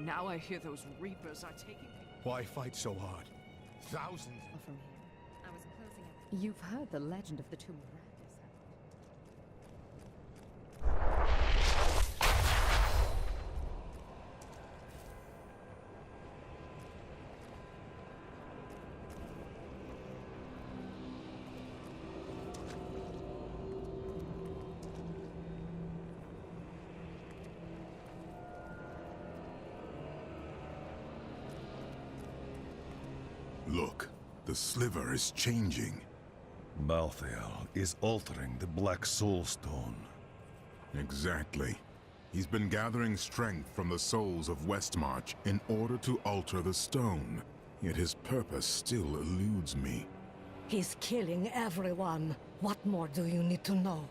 Now I hear those Reapers are taking people. Why fight so hard? Thousands. From here. I was closing up. You've heard the legend of the Tomb of Radis, Look, the sliver is changing. Malthael is altering the Black Soul Stone. Exactly. He's been gathering strength from the souls of Westmarch in order to alter the stone. Yet his purpose still eludes me. He's killing everyone. What more do you need to know?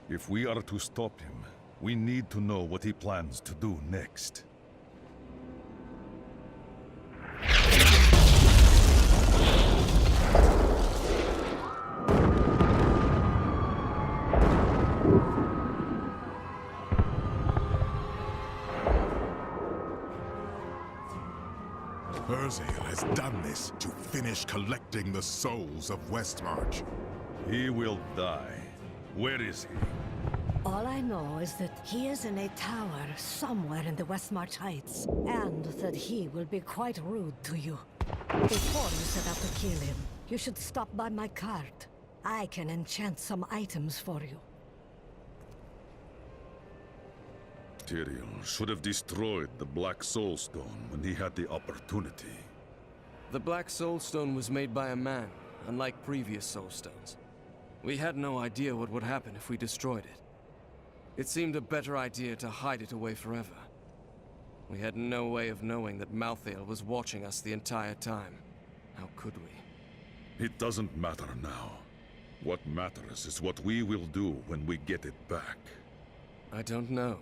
If we are to stop him, we need to know what he plans to do next. Urzael has done this to finish collecting the souls of Westmarch. He will die. Where is he? All I know is that he is in a tower somewhere in the Westmarch Heights, and that he will be quite rude to you. Before you set out to kill him, you should stop by my cart. I can enchant some items for you. Tyrael should have destroyed the Black Soul Stone when he had the opportunity. The Black Soul Stone was made by a man, unlike previous Soul Stones. We had no idea what would happen if we destroyed it. It seemed a better idea to hide it away forever. We had no way of knowing that Malthael was watching us the entire time. How could we? It doesn't matter now. What matters is what we will do when we get it back. I don't know.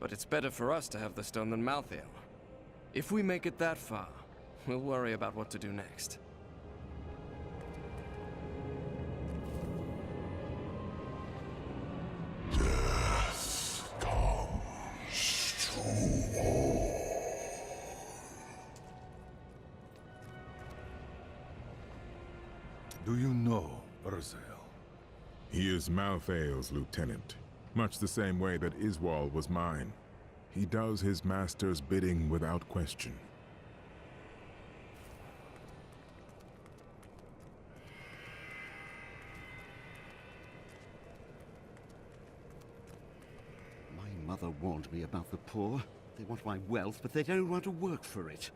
But it's better for us to have the stone than Malthael. If we make it that far, we'll worry about what to do next. Death comes to all. Do you know Urzael? He is Malthael's lieutenant. Much the same way that Iswal was mine. He does his master's bidding without question. My mother warned me about the poor. They want my wealth, but they don't want to work for it.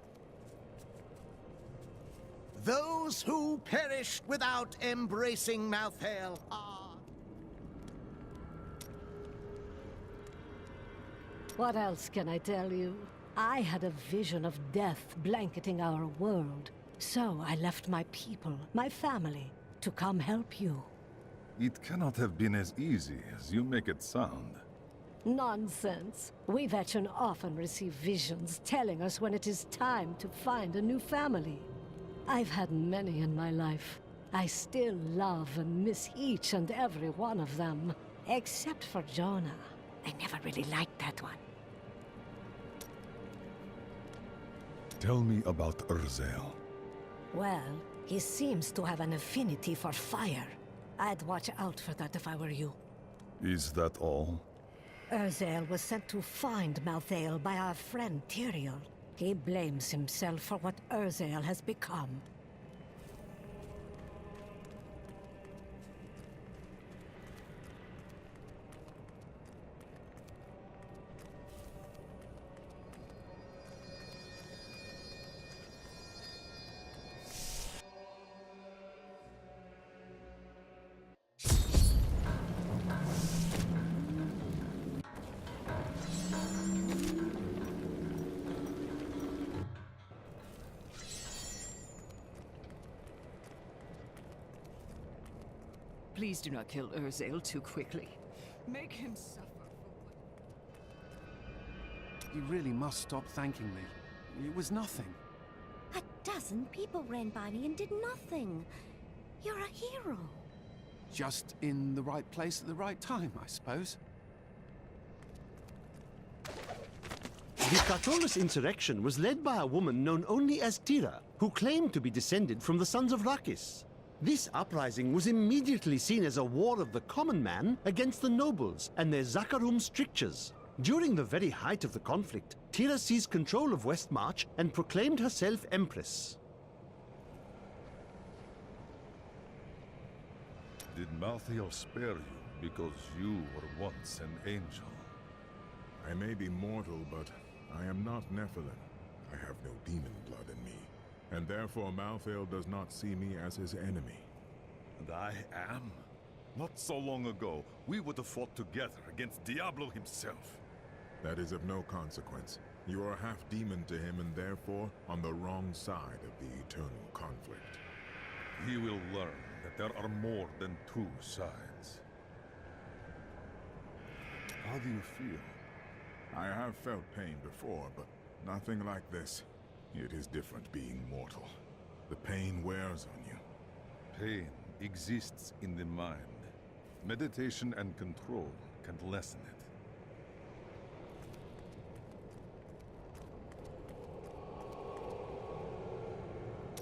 Those who perished without embracing Malthael are... What else can I tell you? I had a vision of death blanketing our world. So I left my people, my family, to come help you. It cannot have been as easy as you make it sound. Nonsense. We veteran often receive visions telling us when it is time to find a new family. I've had many in my life. I still love and miss each and every one of them. Except for Jonah. I never really liked that one. Tell me about Urzael. Well, he seems to have an affinity for fire. I'd watch out for that if I were you. Is that all? Urzael was sent to find Malthael by our friend Tyrael. He blames himself for what Urzael has become. Please do not kill Urzael too quickly. Make him suffer for You really must stop thanking me. It was nothing. A dozen people ran by me and did nothing. You're a hero. Just in the right place at the right time, I suppose. The Catullus insurrection was led by a woman known only as Tira, who claimed to be descended from the sons of Rakis. This uprising was immediately seen as a war of the common man against the nobles and their Zakharum strictures. During the very height of the conflict, Tira seized control of Westmarch and proclaimed herself Empress. Did Malthael spare you because you were once an angel? I may be mortal, but I am not Nephilim. I have no demon blood in me, and therefore Malthael does not see me as his enemy. And I am? Not so long ago, we would have fought together against Diablo himself. That is of no consequence. You are half demon to him and therefore on the wrong side of the eternal conflict. He will learn that there are more than two sides. How do you feel? I have felt pain before, but nothing like this. It is different being mortal. The pain wears on you. Pain exists in the mind. Meditation and control can lessen it.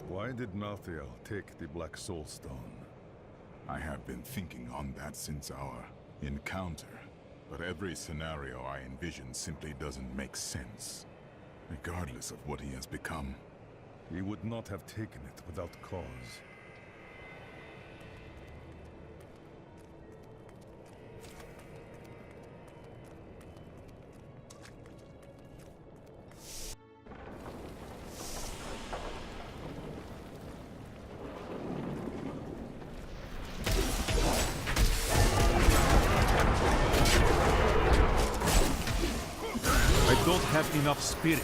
Why did Malthael take the Black Soul Stone? I have been thinking on that since our encounter, but every scenario I envision simply doesn't make sense, regardless of what he has become. He would not have taken it without cause. I don't have enough spirit.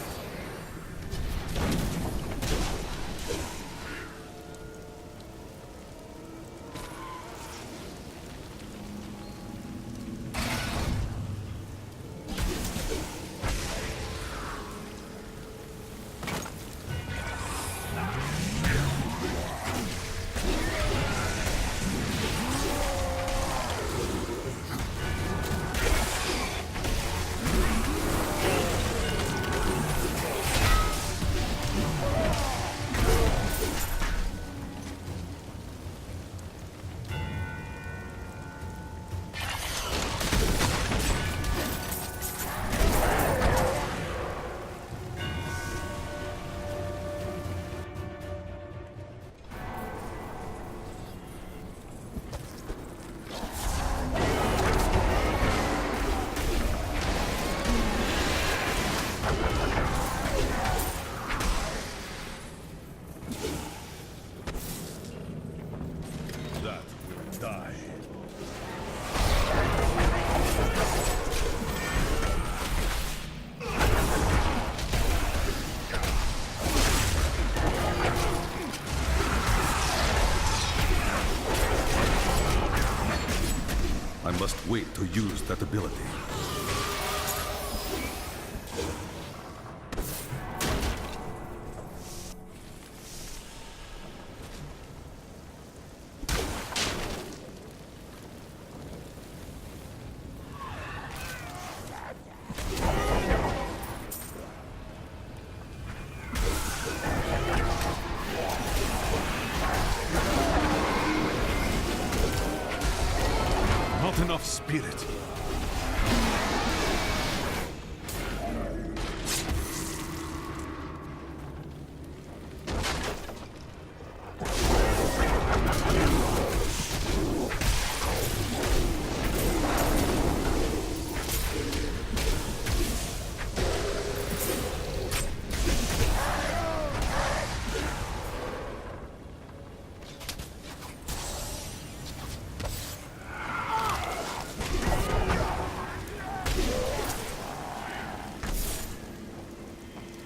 I must wait to use that ability. Not enough spirit.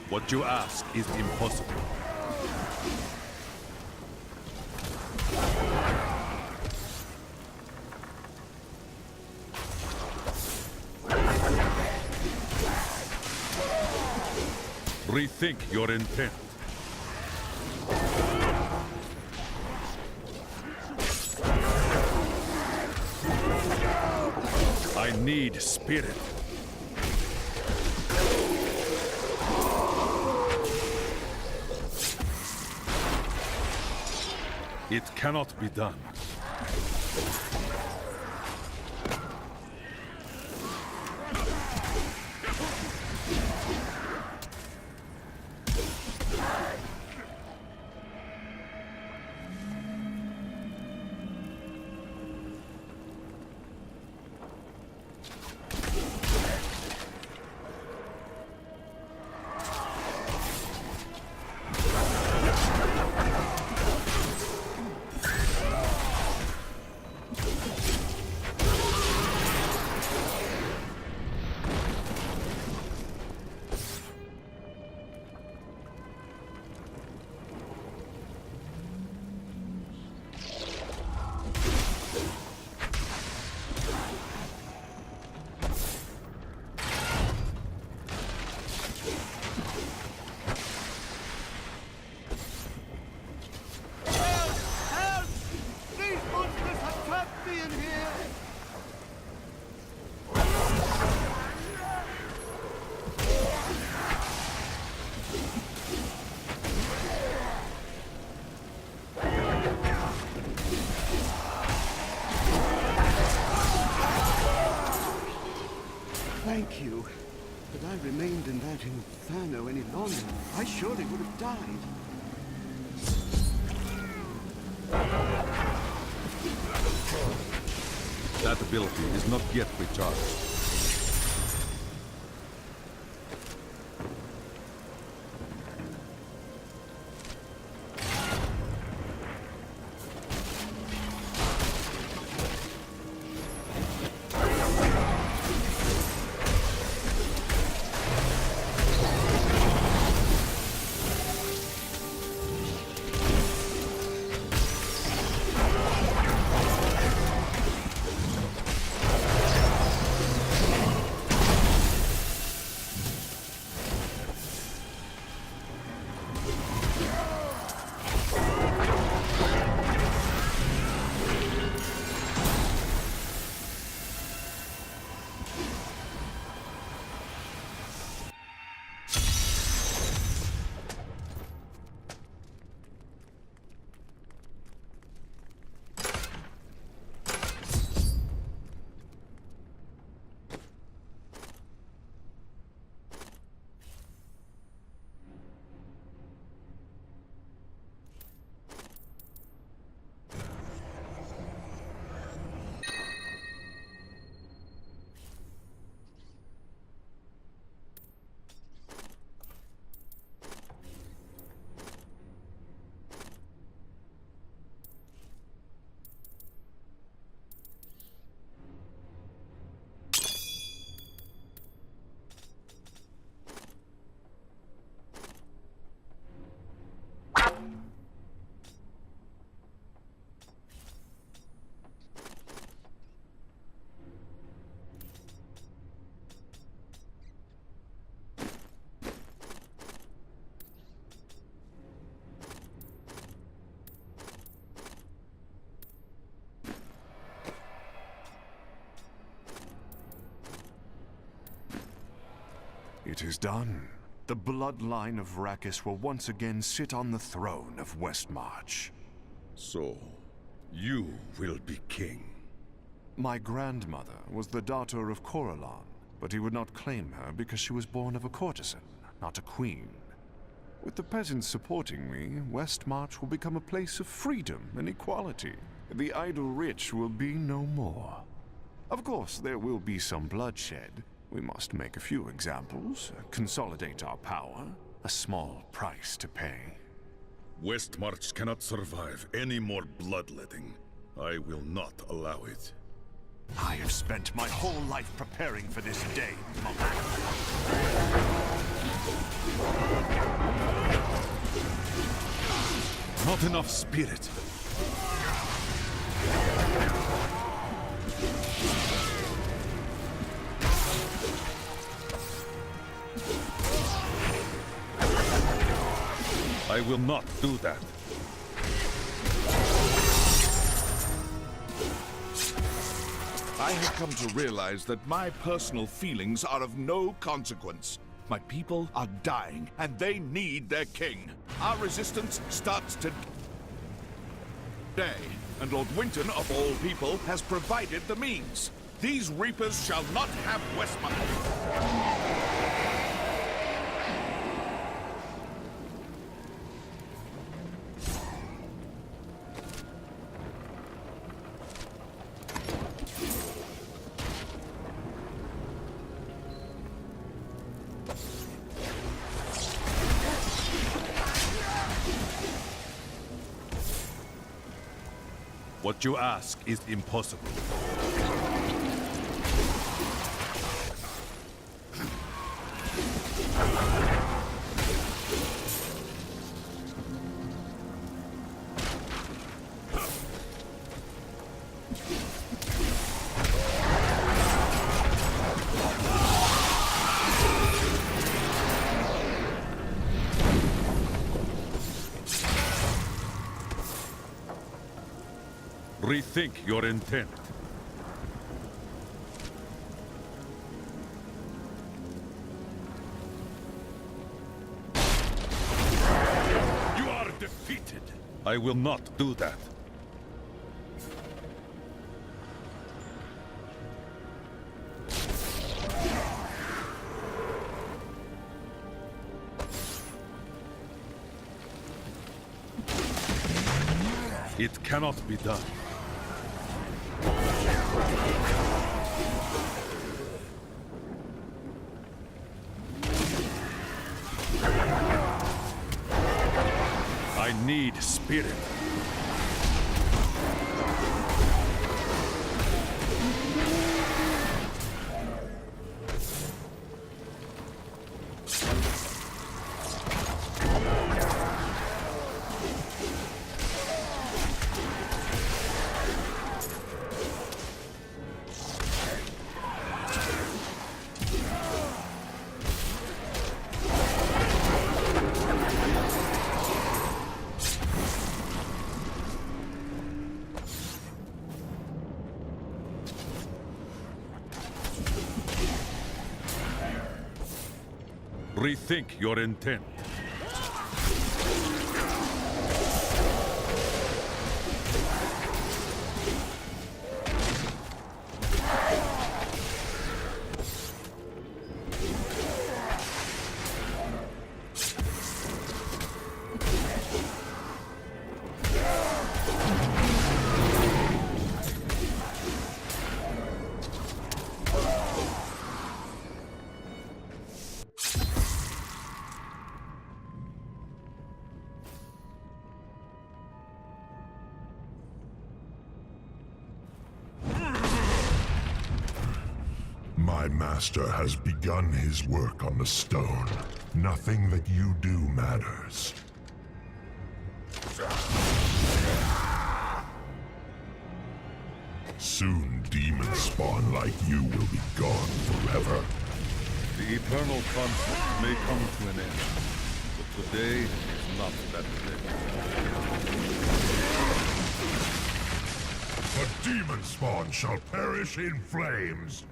What you ask is impossible. Rethink your intent. I need spirit. It cannot be done. Thank you. Had I remained in that inferno any longer, I surely would have died. That ability is not yet recharged. It is done. The bloodline of Rakis will once again sit on the throne of Westmarch. So, you will be king. My grandmother was the daughter of Coralon, but he would not claim her because she was born of a courtesan, not a queen. With the peasants supporting me, Westmarch will become a place of freedom and equality. The idle rich will be no more. Of course, there will be some bloodshed. We must make a few examples, consolidate our power, a small price to pay. Westmarch cannot survive any more bloodletting. I will not allow it. I have spent my whole life preparing for this day, monk. Not enough spirit. I will not do that. I have come to realize that my personal feelings are of no consequence. My people are dying, and they need their king. Our resistance starts to... day, and Lord Winton, of all people, has provided the means. These Reapers shall not have Westmarch. What you ask is impossible. Rethink your intent. You are defeated. I will not do that. It cannot be done. I need spirit. Rethink your intent. My master has begun his work on the stone. Nothing that you do matters. Soon demon spawn like you will be gone forever. The eternal conflict may come to an end, but today is not that day. The demon spawn shall perish in flames.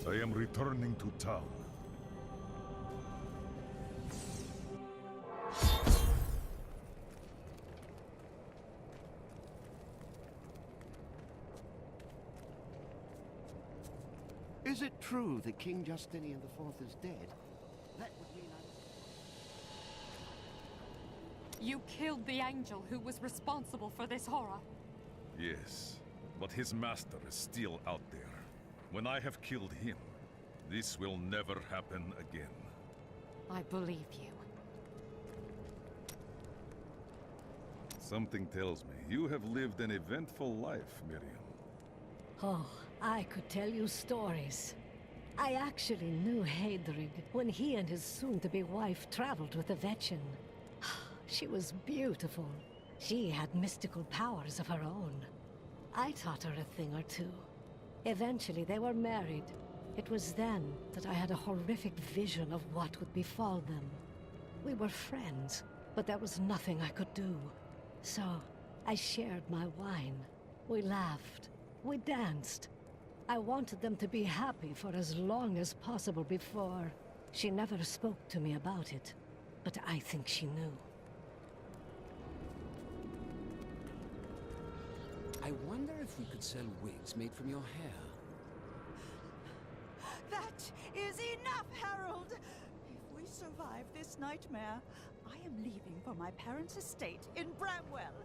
I am returning to town. Is it true that King Justinian IV is dead? That would mean You killed the angel who was responsible for this horror. Yes, but his master is still out there. When I have killed him, This will never happen again. I believe you. Something tells me you have lived an eventful life, Miriam. Oh, I could tell you stories. I actually knew Hadrig when he and his soon-to-be wife traveled with the Vetchin. She was beautiful. She had mystical powers of her own. I taught her a thing or two. Eventually, they were married. It was then that I had a horrific vision of what would befall them. We were friends, but there was nothing I could do. So, I shared my wine. We laughed. We danced. I wanted them to be happy for as long as possible before. She never spoke to me about it, but I think she knew. I wonder if we could sell wigs made from your hair. That is enough, Harold! If we survive this nightmare, I am leaving for my parents' estate in Bramwell.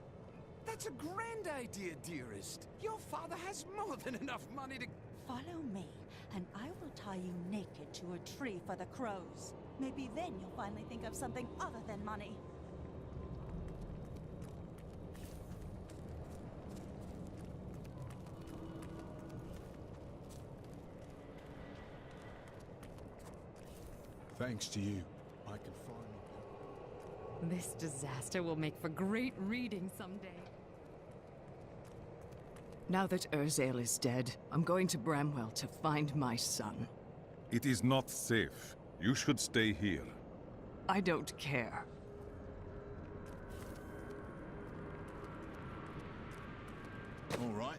That's a grand idea, dearest. Your father has more than enough money to... Follow me, and I will tie you naked to a tree for the crows. Maybe then you'll finally think of something other than money. Thanks to you, I can finally... This disaster will make for great reading someday. Now that Urzael is dead, I'm going to Bramwell to find my son. It is not safe. You should stay here. I don't care. All right.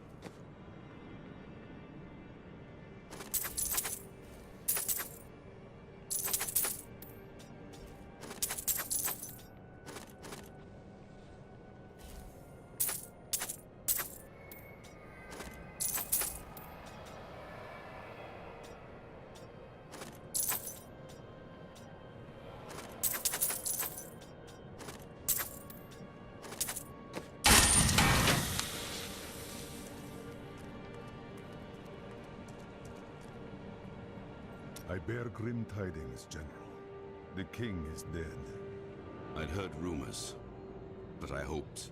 I bear grim tidings, General. The king is dead. I'd heard rumors, but I hoped.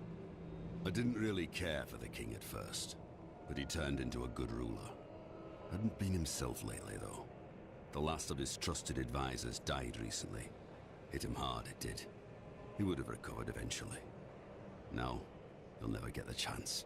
I didn't really care for the king at first, but he turned into a good ruler. Hadn't been himself lately, though. The last of his trusted advisors died recently. Hit him hard, it did. He would have recovered eventually. Now, he'll never get the chance.